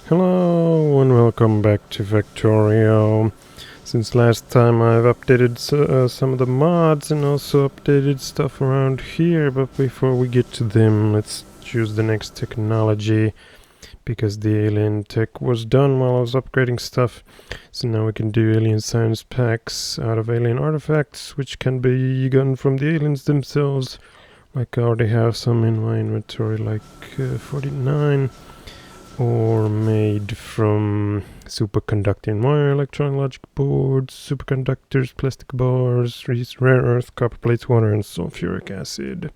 Hello and welcome back to Factorio. Since last time I've updated some of the mods and also updated stuff around here, but before we get to them, let's choose the next technology because the alien tech was done while I was upgrading stuff. So now we can do alien science packs out of alien artifacts, which can be gotten from the aliens themselves. Like I already have some in my inventory, like 49. Or made from superconducting wire, electron logic boards, superconductors, plastic bars, rare earth, copper plates, water, and sulfuric acid.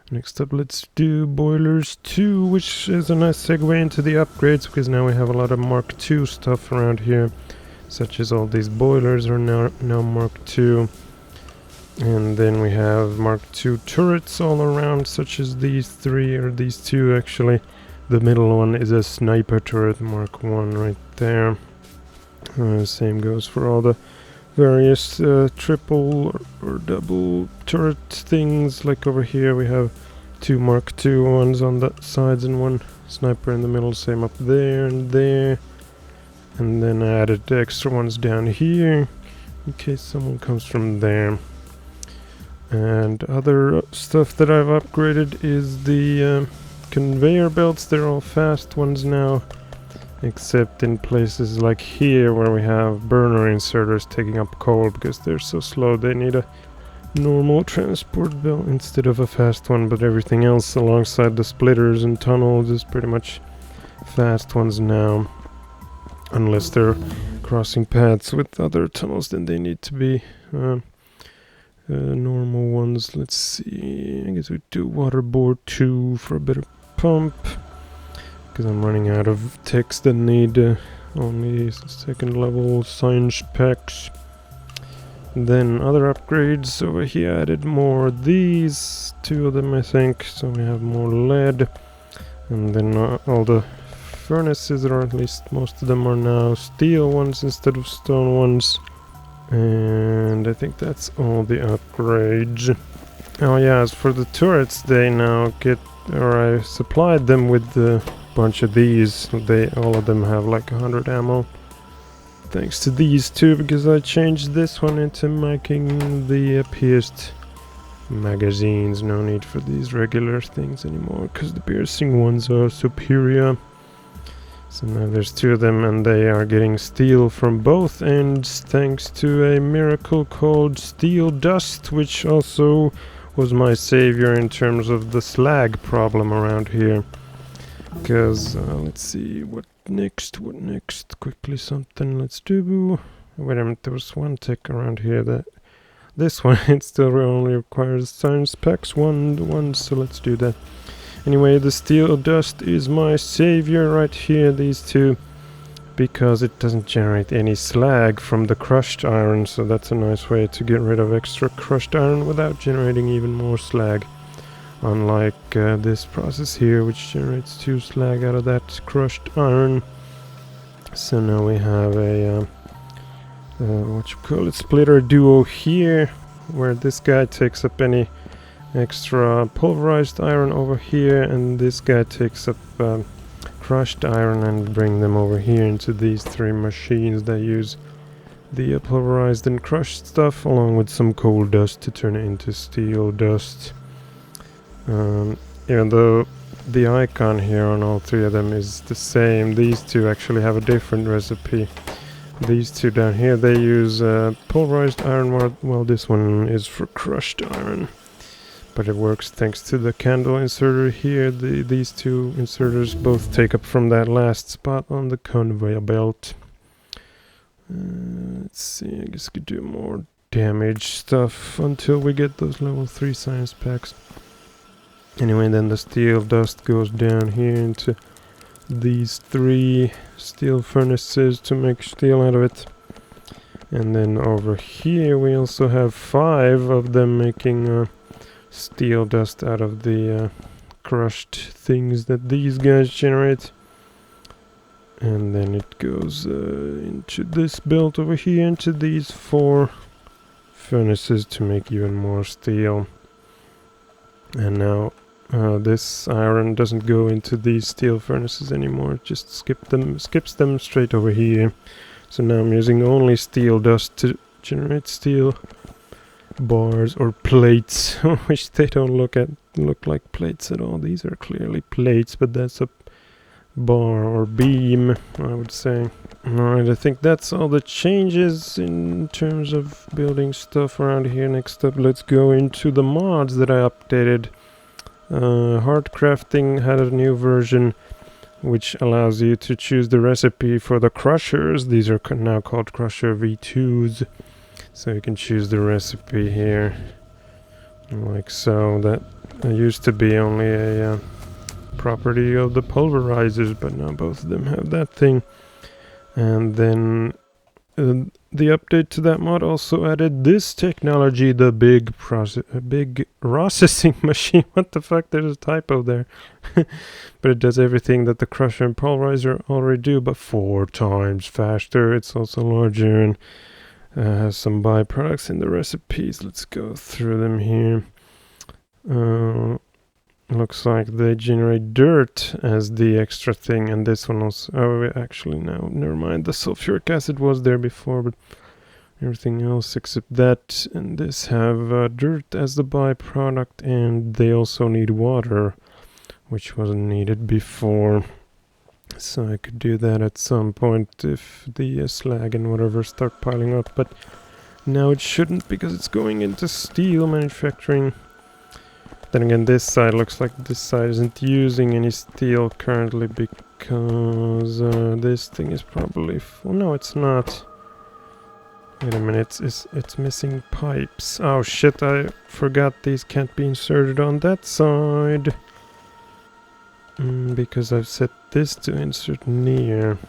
Next up, let's do boilers 2, which is a nice segue into the upgrades, because now we have a lot of Mark II stuff around here, such as all these boilers are now Mark II. And then we have Mark II turrets all around, such as these three, or these two actually. The middle one is a sniper turret, Mark 1 right there. Same goes for all the various triple or double turret things. Like over here we have two Mark II ones on the sides and one sniper in the middle. Same up there and there. And then I added the extra ones down here in case someone comes from there. And other stuff that I've upgraded is the conveyor belts. They're all fast ones now, except in places like here where we have burner inserters taking up coal because they're so slow. They need a normal transport belt instead of a fast one, but everything else alongside the splitters and tunnels is pretty much fast ones now, unless they're crossing paths with other tunnels. Then they need to be normal ones. Let's see, I guess we do waterboard 2 for a better pump, because I'm running out of techs that need only second level science packs. Then other upgrades over here, added more of these, 2 of them I think, so we have more lead. And then all the furnaces, or at least most of them, are now steel ones instead of stone ones. And I think that's all the upgrades. Oh yeah, as for the turrets, they now get, or I supplied them with a bunch of these. All of them have like 100 ammo. Thanks to these two, because I changed this one into making the pierced magazines. No need for these regular things anymore, because the piercing ones are superior. So now there's 2 of them, and they are getting steel from both ends thanks to a miracle called steel dust, which also was my savior in terms of the slag problem around here. Because let's see, what next, quickly something let's do. Wait a minute, there was one tech around here that this one it still only requires science packs 1, so let's do that. Anyway, the steel dust is my savior right here, these 2, because it doesn't generate any slag from the crushed iron, so that's a nice way to get rid of extra crushed iron without generating even more slag. Unlike this process here, which generates 2 slag out of that crushed iron. So now we have a splitter duo here, where this guy takes up any extra pulverized iron over here, and this guy takes up crushed iron and bring them over here into these 3 machines that use the pulverized and crushed stuff along with some coal dust to turn it into steel dust. Even though the icon here on all 3 of them is the same, these 2 actually have a different recipe. These 2 down here, they use pulverized iron, while this one is for crushed iron. But it works thanks to the candle inserter here. These 2 inserters both take up from that last spot on the conveyor belt. Let's see, I guess we could do more damage stuff until we get those level 3 science packs. Anyway, then the steel dust goes down here into these 3 steel furnaces to make steel out of it. And then over here we also have 5 of them making steel dust out of the crushed things that these guys generate. And then it goes into this belt over here, into these 4 furnaces to make even more steel. And now this iron doesn't go into these steel furnaces anymore. It just skips them straight over here. So now I'm using only steel dust to generate steel bars or plates, which they don't look like plates at all. These are clearly plates, but that's a bar or beam, I would say. Alright, I think that's all the changes in terms of building stuff around here. Next up, let's go into the mods that I updated. Hard crafting had a new version which allows you to choose the recipe for the crushers. These are now called crusher V2s. So you can choose the recipe here, like so. That used to be only a property of the pulverizers, but now both of them have that thing. And then the update to that mod also added this technology, the big processing machine. What the fuck, there's a typo there. But it does everything that the crusher and pulverizer already do, but 4 times faster. It's also larger and has some byproducts in the recipes. Let's go through them here. Looks like they generate dirt as the extra thing, and this one also. Oh, actually, no, never mind. The sulfuric acid was there before, but everything else except that and this have dirt as the byproduct, and they also need water, which wasn't needed before. So I could do that at some point if the slag and whatever start piling up, but now it shouldn't because it's going into steel manufacturing. Then again, this side looks like this side isn't using any steel currently because this thing is probably full. No, it's not. Wait a minute, it's missing pipes. Oh shit, I forgot these can't be inserted on that side. Because I've set this to insert near.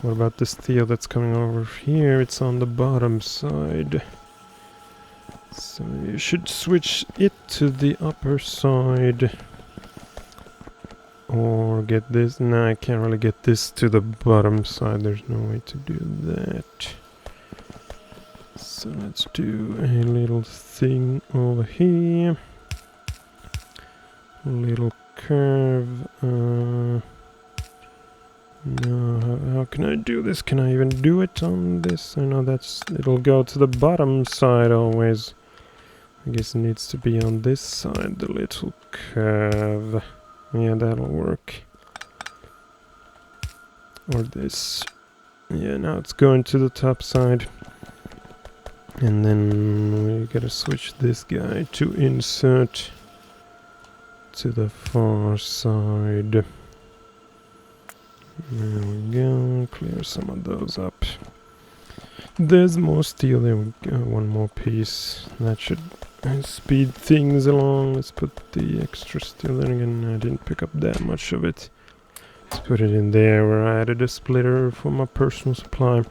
What about the steel that's coming over here? It's on the bottom side. So you should switch it to the upper side. Or get this. No, I can't really get this to the bottom side. There's no way to do that. So let's do a little thing over here. Little curve. No, how can I do this? Can I even do it on this? I know it'll go to the bottom side always. I guess it needs to be on this side, the little curve. Yeah, that'll work. Or this. Yeah, now it's going to the top side. And then we gotta switch this guy to insert to the far side. There we go, clear some of those up. There's more steel, there we go, one more piece. That should speed things along. Let's put the extra steel in again. I didn't pick up that much of it. Let's put it in there where I added a splitter for my personal supply.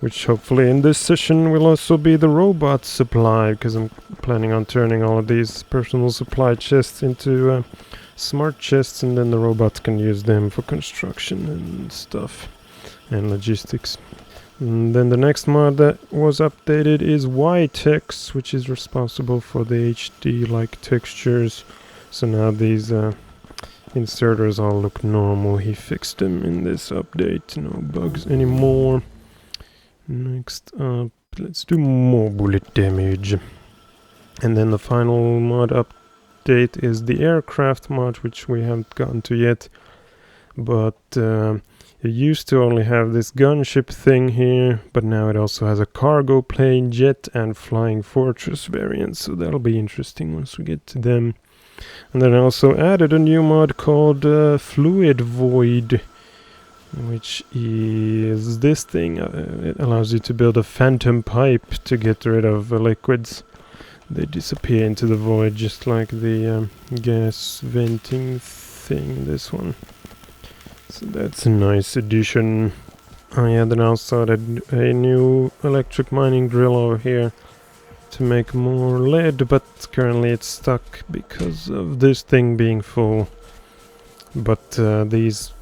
Which hopefully in this session will also be the robot supply, because I'm planning on turning all of these personal supply chests into smart chests, and then the robots can use them for construction and stuff and logistics. And then the next mod that was updated is Y-Tex, which is responsible for the HD-like textures. So now these inserters all look normal. He fixed them in this update. No bugs anymore. Next up, let's do more bullet damage. And then the final mod update is the aircraft mod, which we haven't gotten to yet. But it used to only have this gunship thing here, but now it also has a cargo plane, jet, and flying fortress variant. So that'll be interesting once we get to them. And then I also added a new mod called Fluid Void, which is this thing. It allows you to build a phantom pipe to get rid of liquids. They disappear into the void, just like the gas venting thing, this one. So that's a nice addition. Oh yeah, then I also added a new electric mining drill over here to make more lead, but currently it's stuck because of this thing being full. But these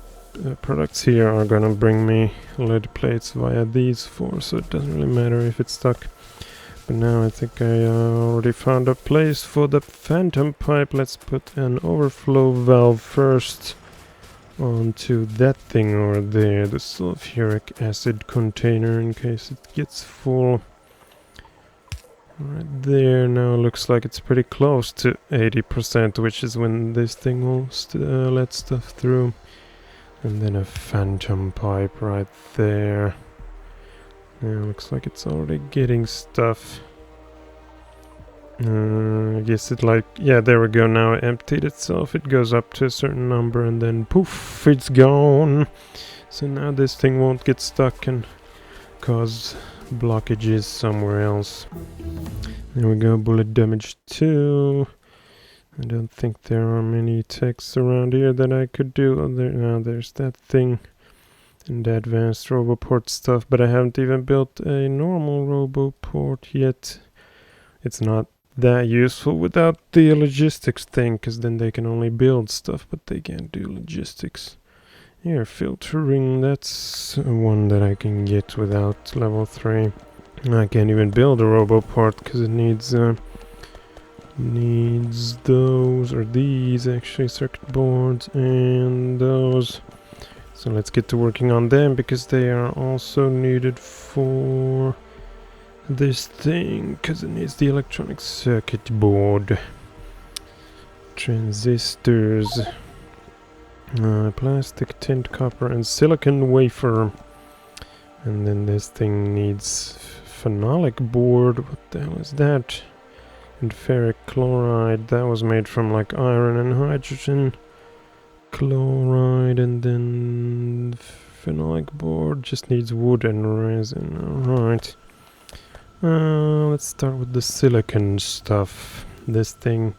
products here are gonna bring me lead plates via these four, so it doesn't really matter if it's stuck. But now I think I already found a place for the phantom pipe. Let's put an overflow valve first onto that thing over there, the sulfuric acid container, in case it gets full. Right there. Now looks like it's pretty close to 80%, which is when this thing will let stuff through. And then a phantom pipe right there. Yeah, looks like it's already getting stuff. I guess it yeah, there we go. Now it emptied itself. It goes up to a certain number and then poof, it's gone. So now this thing won't get stuck and cause blockages somewhere else. There we go, bullet damage 2. I don't think there are many techs around here that I could do. Now there's that thing and the advanced roboport stuff, but I haven't even built a normal roboport yet. It's not that useful without the logistics thing, because then they can only build stuff, but they can't do logistics. Air filtering, that's one that I can get without level 3. I can't even build a roboport because it needs those, or these actually, circuit boards and those. So let's get to working on them, because they are also needed for this thing, because it needs the electronic circuit board. Transistors, plastic, tint, copper and silicon wafer. And then this thing needs phenolic board. What the hell is that? And ferric chloride. That was made from like iron and hydrogen chloride. And then phenolic board just needs wood and resin. Alright. Let's start with the silicon stuff. This thing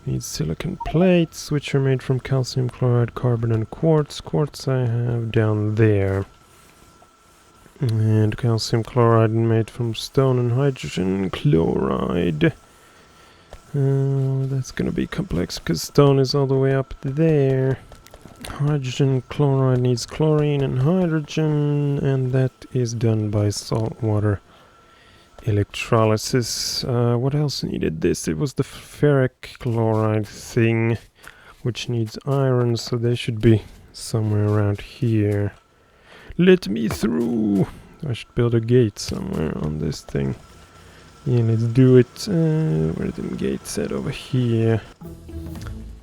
needs silicon plates, which are made from calcium chloride, carbon and quartz. Quartz I have down there. And calcium chloride made from stone and hydrogen chloride. That's gonna be complex because stone is all the way up there. Hydrogen chloride needs chlorine and hydrogen, and that is done by salt water electrolysis. What else needed this? It was the ferric chloride thing, which needs iron, so they should be somewhere around here. Let me through! I should build a gate somewhere on this thing. Yeah, let's do it. Where are the gates at? Over here.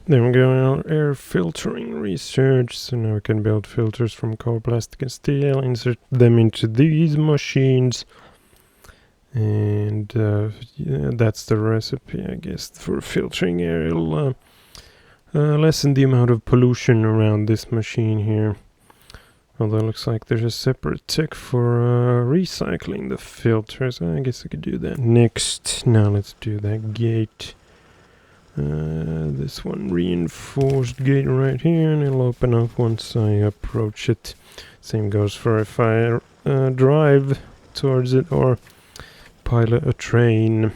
Then we're going on air filtering research. So now we can build filters from coal, plastic and steel, insert them into these machines. And yeah, that's the recipe, I guess, for filtering air. It'll lessen the amount of pollution around this machine here. Although it looks like there's a separate tech for recycling the filters. I guess I could do that next. Now let's do that gate. This one, reinforced gate right here, and it'll open up once I approach it. Same goes for if I drive towards it or pilot a train.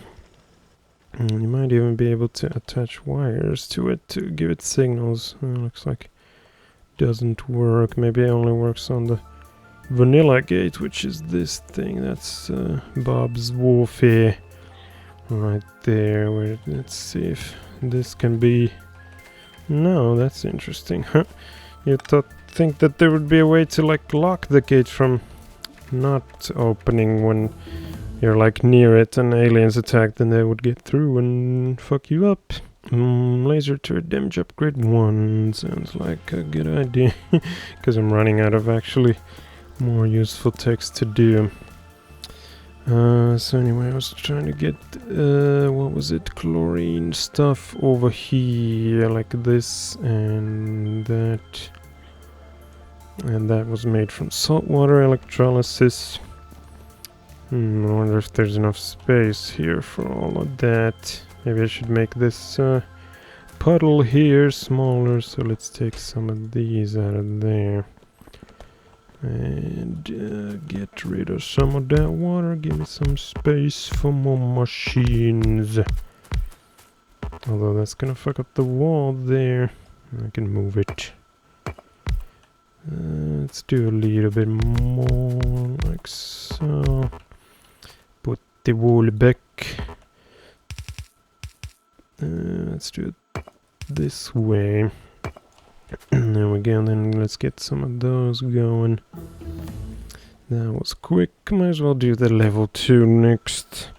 You might even be able to attach wires to it to give it signals. Looks like doesn't work. Maybe it only works on the vanilla gate, which is this thing. That's Bob's Warfare right there. Let's see if this can be... No, that's interesting. You'd think that there would be a way to like lock the gate from not opening when you're like near it and aliens attack, then they would get through and fuck you up. Laser turret damage upgrade 1 sounds like a good idea, because I'm running out of actually more useful text to do. So anyway, I was trying to get what was it, chlorine stuff over here, like this and that. And that was made from saltwater electrolysis. I wonder if there's enough space here for all of that. Maybe I should make this puddle here smaller, so let's take some of these out of there. And get rid of some of that water, give me some space for more machines. Although that's gonna fuck up the wall there. I can move it. Let's do a little bit more, like so. Put the wool back. Let's do it this way. There we go, then let's get some of those going. That was quick. Might as well do the level 2 next.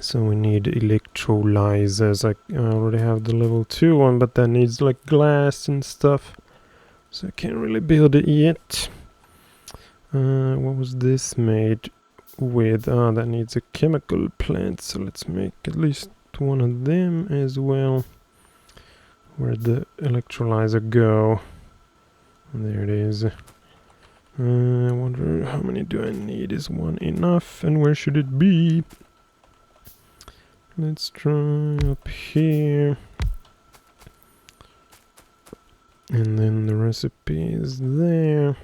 So we need electrolyzers. I already have the level 2 one, but that needs like glass and stuff. So I can't really build it yet. What was this made with? Ah, that needs a chemical plant. So let's make at least one of them as well. Where'd the electrolyzer go? There it is. I wonder how many do I need? Is one enough? And where should it be? Let's try up here. And then the recipe is there.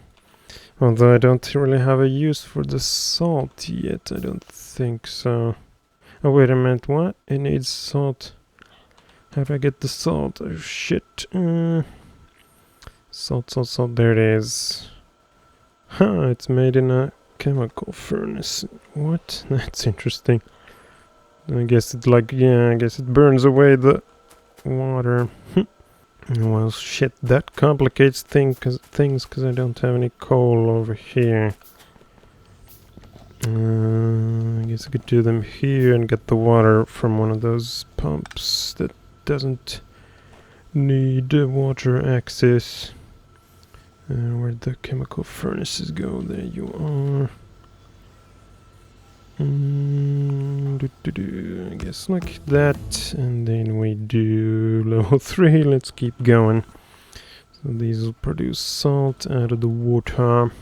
Although I don't really have a use for the salt yet. I don't think so. Oh, wait a minute. What? It needs salt. How do I get the salt? Oh, shit. Salt. There it is. Huh, it's made in a chemical furnace. What? That's interesting. I guess it I guess it burns away the water. Well, shit, that complicates things because I don't have any coal over here. I guess I could do them here and get the water from one of those pumps that doesn't need water access. Where'd the chemical furnaces go? There you are. I guess like that, and then we do level 3. Let's keep going. So these will produce salt out of the water,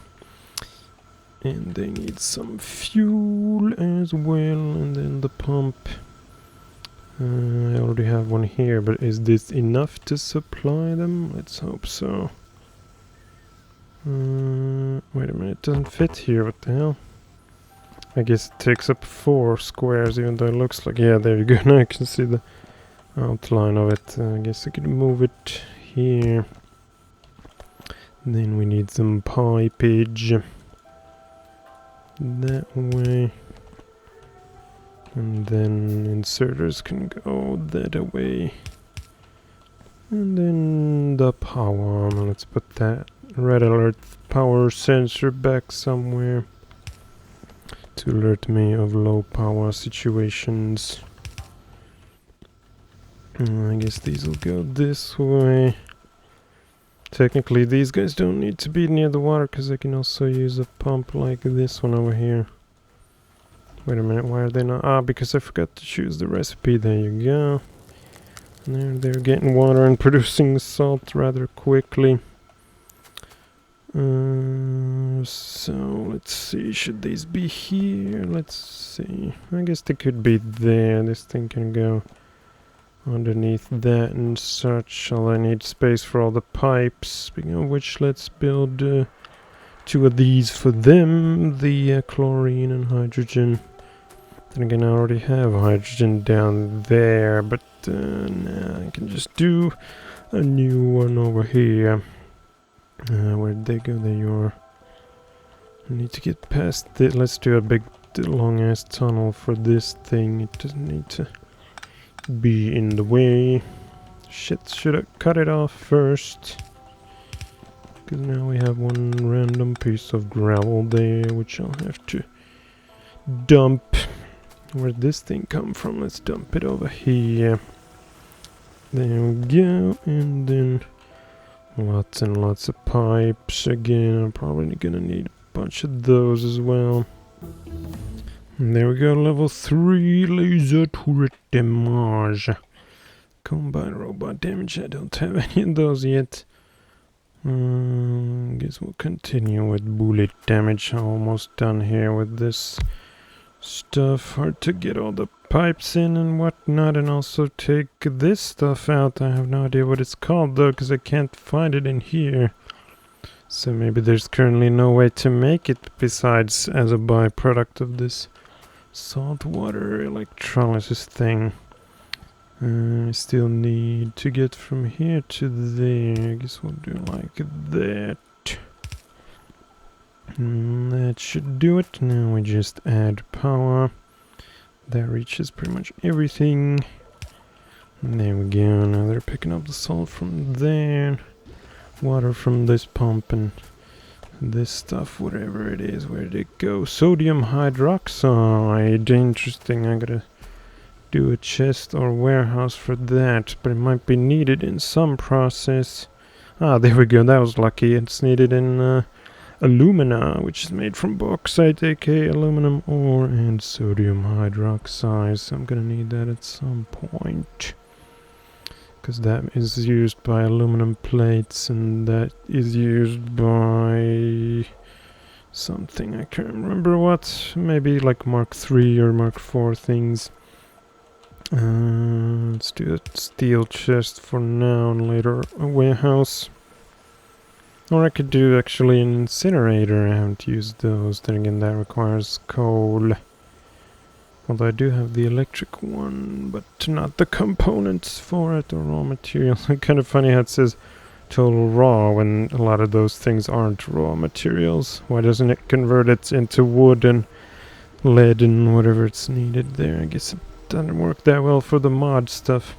and they need some fuel as well, and then the pump. I already have one here, but is this enough to supply them? Let's hope so. Wait a minute, it doesn't fit here. What the hell? I guess it takes up 4 squares, even though it looks like... Yeah, there you go. Now I can see the outline of it. I guess I could move it here. Then we need some pipage. That way. And then inserters can go that way. And then the power. Let's put that red alert power sensor back somewhere to alert me of low power situations. I guess these will go this way. Technically these guys don't need to be near the water because I can also use a pump like this one over here. Wait a minute, why are they not? Ah, because I forgot to choose the recipe. There you go. And they're getting water and producing salt rather quickly. So let's see, should these be here? Let's see. I guess they could be there. This thing can go underneath that and such. Although I need space for all the pipes. Speaking of which, let's build 2 of these for them. The chlorine and hydrogen. Then again, I already have hydrogen down there, but now I can just do a new one over here. Where'd they go? There you are. I need to get past it. Let's do a big long ass tunnel for this thing. It doesn't need to be in the way. Shit, should I cut it off first? Because now we have one random piece of gravel there, which I'll have to dump. Where'd this thing come from? Let's dump it over here. There we go, and then lots and lots of pipes. Again, I'm probably gonna need a bunch of those as well. And there we go, level 3 laser turret damage. Combine robot damage. I don't have any of those yet. Guess we'll continue with bullet damage. Almost done here with this stuff. Hard to get all the pipes in and whatnot, and also take this stuff out. I have no idea what it's called though, because I can't find it in here. So maybe there's currently no way to make it besides as a byproduct of this saltwater electrolysis thing. I still need to get from here to there. I guess we'll do like that. That should do it. Now we just add power. That reaches pretty much everything. And there we go. Now they're picking up the salt from there. Water from this pump and this stuff, whatever it is. Where did it go? Sodium hydroxide. Interesting. I gotta do a chest or warehouse for that, but it might be needed in some process. Ah, there we go. That was lucky. It's needed in alumina, which is made from bauxite, aka aluminum ore, and sodium hydroxide. So I'm gonna need that at some point, because that is used by aluminum plates, and that is used by something I can't remember what. Maybe like Mark III or Mark IV things. Let's do a steel chest for now, and later a warehouse. Or I could do actually an incinerator. I haven't used those. Then again, that requires coal. Although I do have the electric one, but not the components for it or raw materials. Kind of funny how it says total raw when a lot of those things aren't raw materials. Why doesn't it convert it into wood and lead and whatever it's needed there? I guess it doesn't work that well for the mod stuff.